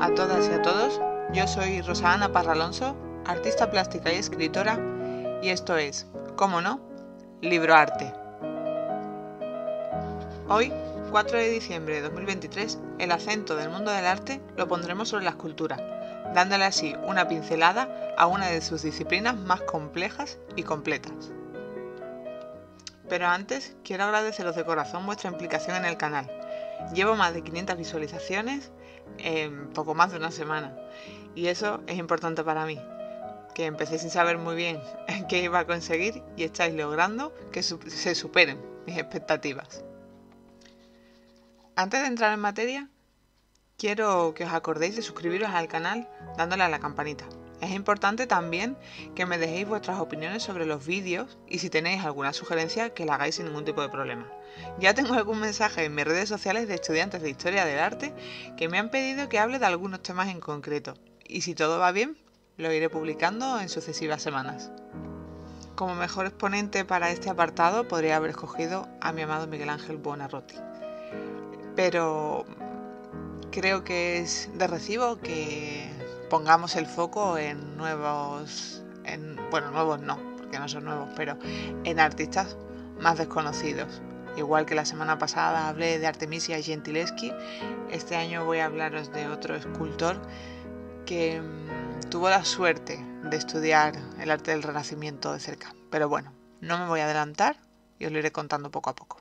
a todas y a todos. Yo soy Rosa Ana Parra Alonso, artista plástica y escritora, y esto es, cómo no, Libroarte. Hoy, 4 de diciembre de 2023, el acento del mundo del arte lo pondremos sobre la escultura, dándole así una pincelada a una de sus disciplinas más complejas y completas. Pero antes, quiero agradeceros de corazón vuestra implicación en el canal. Llevo más de 500 visualizaciones en poco más de una semana, y eso es importante para mí, que empecé sin saber muy bien qué iba a conseguir y estáis logrando que se superen mis expectativas. Antes de entrar en materia, quiero que os acordéis de suscribiros al canal dándole a la campanita. Es importante también que me dejéis vuestras opiniones sobre los vídeos y si tenéis alguna sugerencia que la hagáis sin ningún tipo de problema. Ya tengo algún mensaje en mis redes sociales de estudiantes de Historia del Arte que me han pedido que hable de algunos temas en concreto y si todo va bien, lo iré publicando en sucesivas semanas. Como mejor exponente para este apartado podría haber escogido a mi amado Miguel Ángel Buonarroti, pero creo que es de recibo que pongamos el foco en nuevos no, porque no son nuevos, pero en artistas más desconocidos. Igual que la semana pasada hablé de Artemisia Gentileschi, este año voy a hablaros de otro escultor que tuvo la suerte de estudiar el arte del Renacimiento de cerca. Pero bueno, no me voy a adelantar y os lo iré contando poco a poco.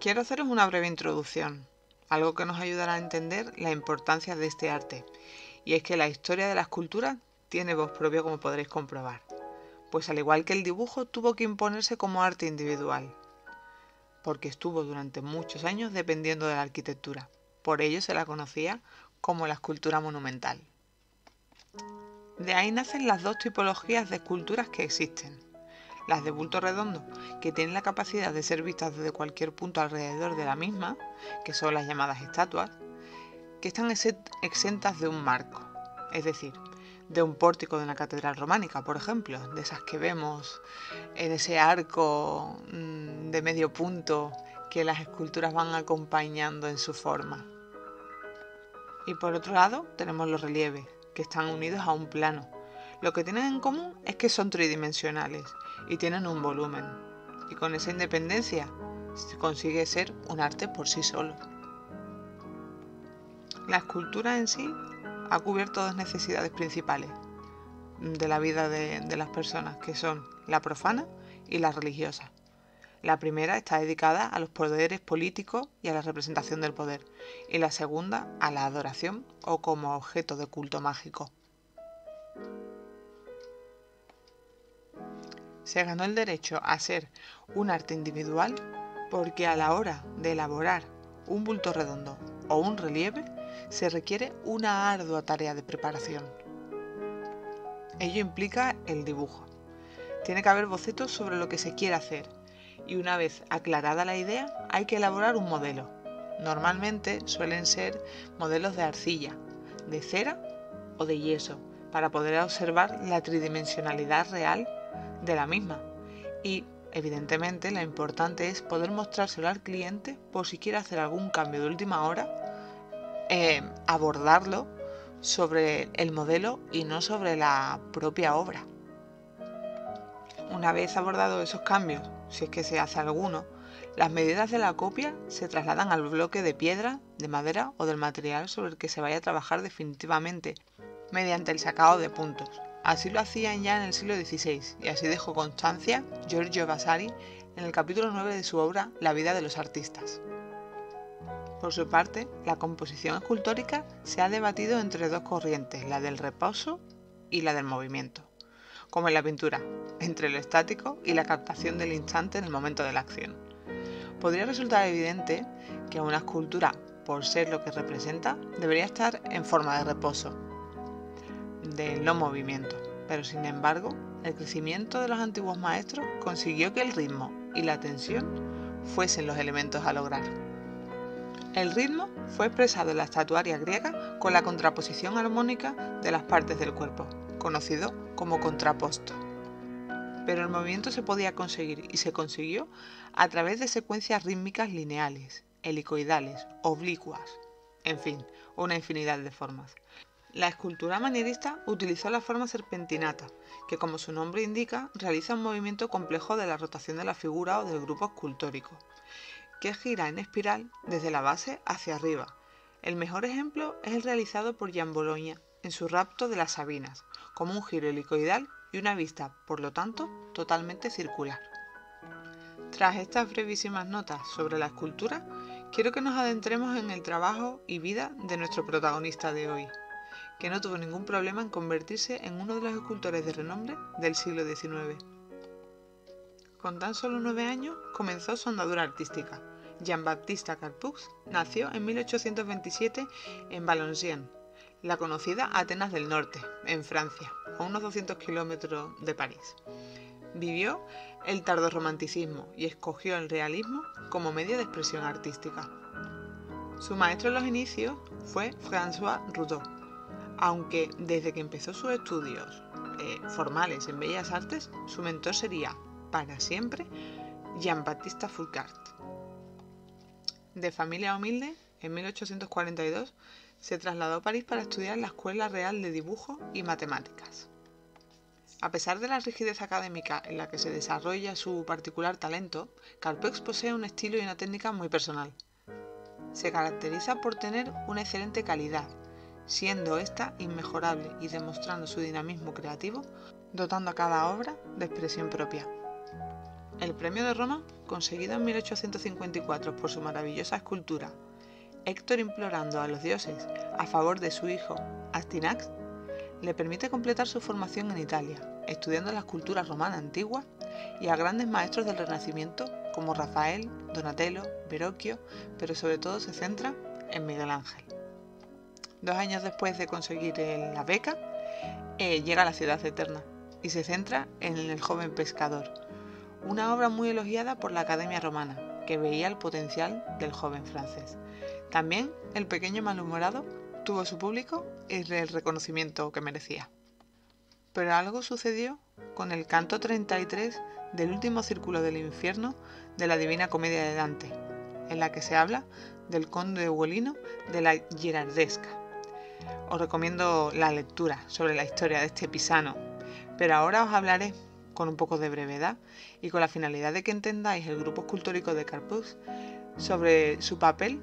Quiero haceros una breve introducción, algo que nos ayudará a entender la importancia de este arte, y es que la historia de la escultura tiene voz propia, como podréis comprobar, pues al igual que el dibujo tuvo que imponerse como arte individual, porque estuvo durante muchos años dependiendo de la arquitectura, por ello se la conocía como la escultura monumental. De ahí nacen las dos tipologías de esculturas que existen. Las de bulto redondo, que tienen la capacidad de ser vistas desde cualquier punto alrededor de la misma, que son las llamadas estatuas, que están exentas de un marco, es decir, de un pórtico de una catedral románica, por ejemplo, de esas que vemos en ese arco de medio punto que las esculturas van acompañando en su forma. Y por otro lado tenemos los relieves, que están unidos a un plano. Lo que tienen en común es que son tridimensionales y tienen un volumen, y con esa independencia se consigue ser un arte por sí solo. La escultura en sí ha cubierto dos necesidades principales de la vida de las personas, que son la profana y la religiosa. La primera está dedicada a los poderes políticos y a la representación del poder, y la segunda a la adoración o como objeto de culto mágico. Se ganó el derecho a ser un arte individual porque a la hora de elaborar un bulto redondo o un relieve se requiere una ardua tarea de preparación. Ello implica el dibujo. Tiene que haber bocetos sobre lo que se quiere hacer y una vez aclarada la idea hay que elaborar un modelo. Normalmente suelen ser modelos de arcilla, de cera o de yeso para poder observar la tridimensionalidad real de la misma y evidentemente lo importante es poder mostrárselo al cliente por si quiere hacer algún cambio de última hora, abordarlo sobre el modelo y no sobre la propia obra. Una vez abordados esos cambios, si es que se hace alguno, las medidas de la copia se trasladan al bloque de piedra, de madera o del material sobre el que se vaya a trabajar definitivamente mediante el sacado de puntos. Así lo hacían ya en el siglo XVI y así dejó constancia Giorgio Vasari en el capítulo 9 de su obra La vida de los artistas. Por su parte, la composición escultórica se ha debatido entre dos corrientes, la del reposo y la del movimiento, como en la pintura, entre lo estático y la captación del instante en el momento de la acción. Podría resultar evidente que una escultura, por ser lo que representa, debería estar en forma de reposo, de no movimiento, pero sin embargo, el crecimiento de los antiguos maestros consiguió que el ritmo y la tensión fuesen los elementos a lograr. El ritmo fue expresado en la estatuaria griega con la contraposición armónica de las partes del cuerpo, conocido como contraposto. Pero el movimiento se podía conseguir y se consiguió a través de secuencias rítmicas lineales, helicoidales, oblicuas. en fin, una infinidad de formas. La escultura manierista utilizó la forma serpentinata, que como su nombre indica, realiza un movimiento complejo de la rotación de la figura o del grupo escultórico, que gira en espiral desde la base hacia arriba. El mejor ejemplo es el realizado por Gian Bologna en su Rapto de las Sabinas, como un giro helicoidal y una vista, por lo tanto, totalmente circular. Tras estas brevísimas notas sobre la escultura, quiero que nos adentremos en el trabajo y vida de nuestro protagonista de hoy, que no tuvo ningún problema en convertirse en uno de los escultores de renombre del siglo XIX. Con tan solo 9 años comenzó su andadura artística. Jean-Baptiste Carpux nació en 1827 en Valenciennes, la conocida Atenas del Norte, en Francia, a unos 200 kilómetros de París. Vivió el tardorromanticismo y escogió el realismo como medio de expresión artística. Su maestro en los inicios fue François Rudeau, aunque desde que empezó sus estudios formales en Bellas Artes, su mentor sería, para siempre, Jean-Baptiste Foucart. De familia humilde, en 1842 se trasladó a París para estudiar en la Escuela Real de Dibujo y Matemáticas. A pesar de la rigidez académica en la que se desarrolla su particular talento, Carpux posee un estilo y una técnica muy personal. Se caracteriza por tener una excelente calidad, siendo esta inmejorable y demostrando su dinamismo creativo, dotando a cada obra de expresión propia. El premio de Roma, conseguido en 1854 por su maravillosa escultura Héctor implorando a los dioses a favor de su hijo Astyanax, le permite completar su formación en Italia, estudiando la escultura romana antigua y a grandes maestros del Renacimiento como Rafael, Donatello, Verrocchio, pero sobre todo se centra en Miguel Ángel. 2 años después de conseguir la beca, llega a la Ciudad Eterna y se centra en El joven pescador, una obra muy elogiada por la Academia Romana, que veía el potencial del joven francés. También el pequeño malhumorado tuvo su público y el reconocimiento que merecía. Pero algo sucedió con el canto 33 del último círculo del infierno de la Divina Comedia de Dante, en la que se habla del conde Ugolino de la Girardesca. Os recomiendo la lectura sobre la historia de este pisano, pero ahora os hablaré con un poco de brevedad y con la finalidad de que entendáis el grupo escultórico de Carpux sobre su papel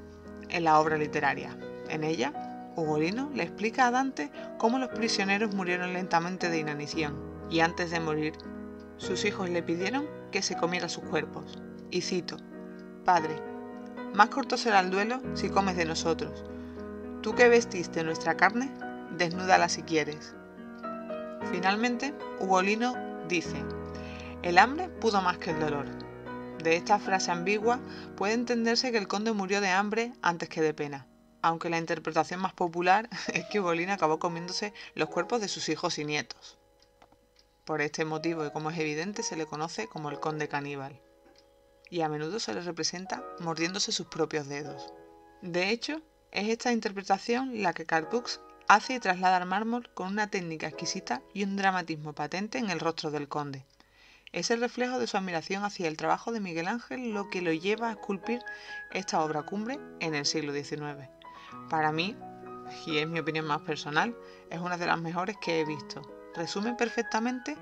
en la obra literaria. En ella, Ugolino le explica a Dante cómo los prisioneros murieron lentamente de inanición y antes de morir, sus hijos le pidieron que se comiera sus cuerpos. Y cito: «Padre, más corto será el duelo si comes de nosotros. Tú que vestiste nuestra carne, desnúdala si quieres». Finalmente, Ugolino dice: «El hambre pudo más que el dolor». De esta frase ambigua puede entenderse que el conde murió de hambre antes que de pena, aunque la interpretación más popular es que Ugolino acabó comiéndose los cuerpos de sus hijos y nietos. Por este motivo, y como es evidente, se le conoce como el conde caníbal, y a menudo se le representa mordiéndose sus propios dedos. De hecho, es esta interpretación la que Carpux hace y traslada al mármol con una técnica exquisita y un dramatismo patente en el rostro del conde. Es el reflejo de su admiración hacia el trabajo de Miguel Ángel lo que lo lleva a esculpir esta obra cumbre en el siglo XIX. Para mí, y es mi opinión más personal, es una de las mejores que he visto. Resume perfectamente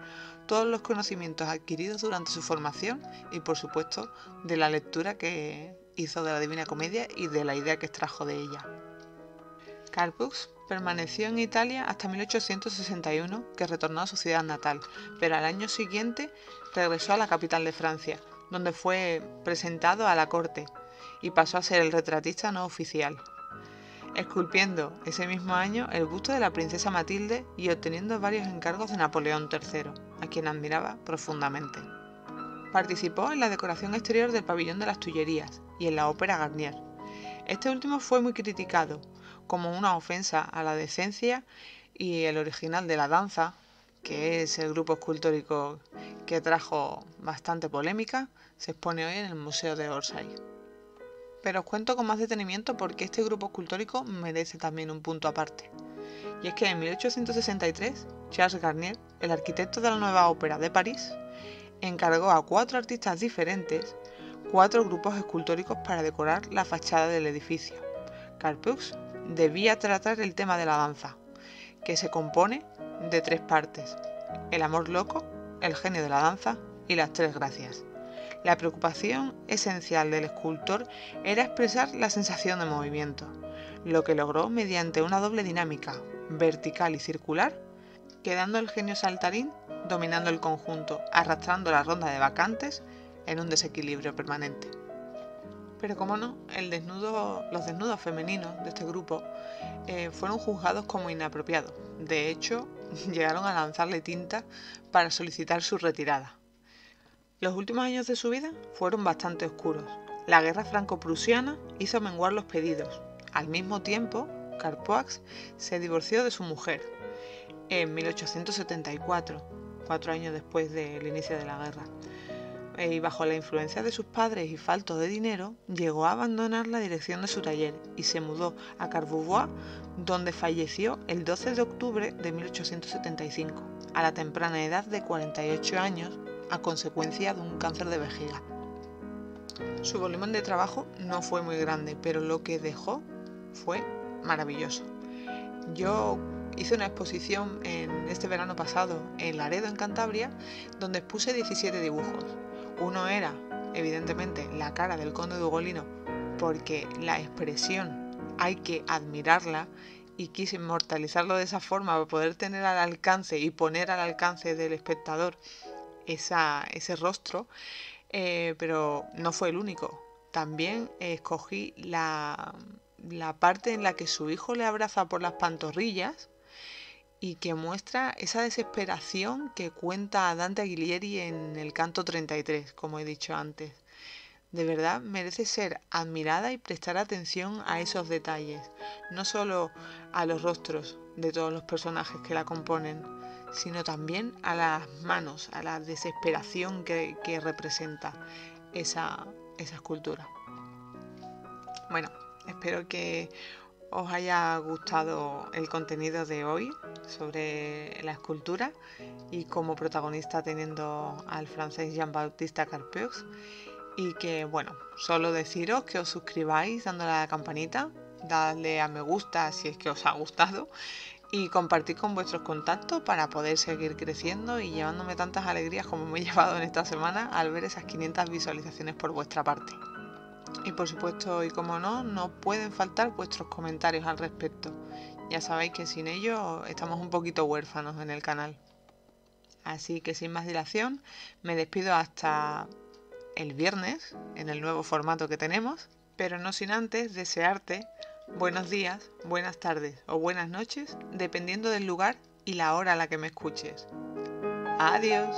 todos los conocimientos adquiridos durante su formación y, por supuesto, de la lectura que hizo de la Divina Comedia y de la idea que extrajo de ella. Carpux permaneció en Italia hasta 1861, que retornó a su ciudad natal, pero al año siguiente regresó a la capital de Francia, donde fue presentado a la corte y pasó a ser el retratista no oficial, esculpiendo ese mismo año el busto de la princesa Matilde y obteniendo varios encargos de Napoleón III, a quien admiraba profundamente. Participó en la decoración exterior del pabellón de las Tullerías y en la ópera Garnier. Este último fue muy criticado, como una ofensa a la decencia, y el original de la danza, que es el grupo escultórico que trajo bastante polémica, se expone hoy en el Museo de Orsay. Pero os cuento con más detenimiento porque este grupo escultórico merece también un punto aparte. Y es que en 1863, Charles Garnier, el arquitecto de la nueva ópera de París, encargó a 4 artistas diferentes 4 grupos escultóricos para decorar la fachada del edificio. Carpux debía tratar el tema de la danza, que se compone de 3 partes: el amor loco, el genio de la danza y las 3 gracias. La preocupación esencial del escultor era expresar la sensación de movimiento, lo que logró mediante una doble dinámica, vertical y circular, quedando el genio saltarín dominando el conjunto, arrastrando la ronda de vacantes en un desequilibrio permanente. Pero como no, los desnudos femeninos de este grupo fueron juzgados como inapropiados. De hecho, llegaron a lanzarle tinta para solicitar su retirada. Los últimos años de su vida fueron bastante oscuros. La guerra franco-prusiana hizo menguar los pedidos. Al mismo tiempo, Carpoix se divorció de su mujer en 1874, 4 años después del inicio de la guerra. Y bajo la influencia de sus padres y falto de dinero, llegó a abandonar la dirección de su taller y se mudó a Courbevoie, donde falleció el 12 de octubre de 1875, a la temprana edad de 48 años, a consecuencia de un cáncer de vejiga. Su volumen de trabajo no fue muy grande, pero lo que dejó fue maravilloso. Yo hice una exposición en este verano pasado en Laredo, en Cantabria, donde expuse 17 dibujos. Uno era, evidentemente, la cara del conde de Ugolino, porque la expresión hay que admirarla, y quise inmortalizarlo de esa forma para poder tener al alcance y poner al alcance del espectador ese rostro, pero no fue el único. También escogí la parte en la que su hijo le abraza por las pantorrillas y que muestra esa desesperación que cuenta Dante Alighieri en el canto 33, como he dicho antes. De verdad merece ser admirada y prestar atención a esos detalles, no solo a los rostros de todos los personajes que la componen, sino también a las manos, a la desesperación que representa esa escultura. Bueno, espero que os haya gustado el contenido de hoy sobre la escultura y como protagonista teniendo al francés Jean-Baptiste Carpeaux, y que bueno, solo deciros que os suscribáis dándole a la campanita, dadle a me gusta si es que os ha gustado y compartid con vuestros contactos para poder seguir creciendo y llevándome tantas alegrías como me he llevado en esta semana al ver esas 500 visualizaciones por vuestra parte. Y por supuesto, y como no, no pueden faltar vuestros comentarios al respecto. Ya sabéis que sin ellos estamos un poquito huérfanos en el canal. Así que sin más dilación, me despido hasta el viernes, en el nuevo formato que tenemos, pero no sin antes desearte buenos días, buenas tardes o buenas noches, dependiendo del lugar y la hora a la que me escuches. ¡Adiós!